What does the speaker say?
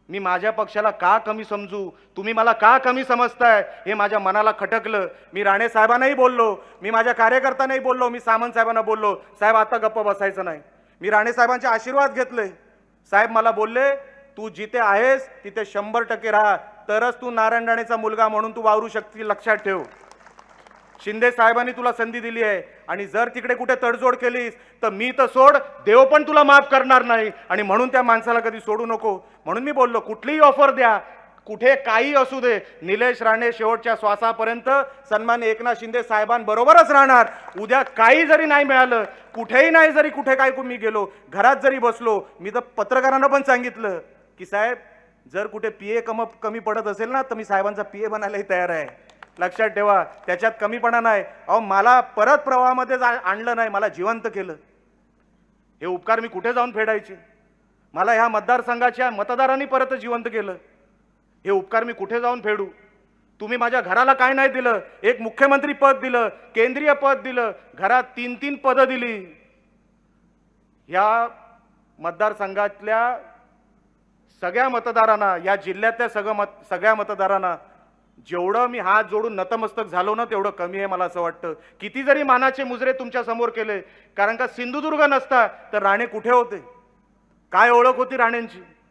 मी माझ्या पक्षाला का कमी समजू, तुम्ही मला का कमी समजताय, हे माझ्या मनाला खटकलं. मी राणे साहेबांनाही बोललो, मी माझ्या कार्यकर्त्यांनाही बोललो, मी सामंत साहेबांना बोललो, साहेब आता गप्प बसायचं नाही. मी राणे साहेबांचे आशीर्वाद घेतले. साहेब मला बोलले, तू जिथे आहेस तिथे 100% राहा, तरच तू नारायण राणेचा मुलगा म्हणून तू वावरू शकतील, लक्षात ठेव. शिंदे साहेबांनी तुला संधी दिली आहे आणि जर तिकडे कुठे तडजोड केलीस तर मी तर सोड, देव पण तुला माफ करणार नाही. आणि म्हणून त्या माणसाला कधी सोडू नको. म्हणून मी बोललो, कुठलीही ऑफर द्या, कुठे काही असू दे, निलेश राणे शेवटच्या श्वासापर्यंत सन्माननीय एकनाथ शिंदे साहेबांबरोबरच राहणार. उद्या काही जरी नाही मिळालं, कुठेही नाही, जरी कुठे काय मी गेलो, घरात जरी बसलो, मी तर पत्रकारांना पण सांगितलं की साहेब जर कुठे पीए कमी पडत असेल ना तर मी साहेबांचा पीए बनायलाही तयार आहे. लक्षात ठेवा, त्याच्यात कमीपणा नाही. अहो मला परत प्रवाहामध्ये आणलं नाही, मला जिवंत केलं. हे उपकार मी कुठे जाऊन फेडायचे? मला ह्या मतदारसंघाच्या मतदारांनी परत जिवंत केलं. हे उपकार मी कुठे जाऊन फेडू? तुम्ही माझ्या घराला काय नाही दिलं? एक मुख्यमंत्री पद दिलं, केंद्रीय पद दिलं, घरात 3-3 पदं दिली. या मतदारसंघातल्या सगळ्या मतदारांना, या जिल्ह्यातल्या सगळ्या मतदारांना जेवढं मी हात जोडून नतमस्तक झालो ना तेवढं कमी आहे मला असं वाटतं. किती जरी मानाचे मुजरे तुमच्या समोर केले, कारण का सिंधुदुर्ग नसता तर राणे कुठे होते, काय ओळख होती राणेंची.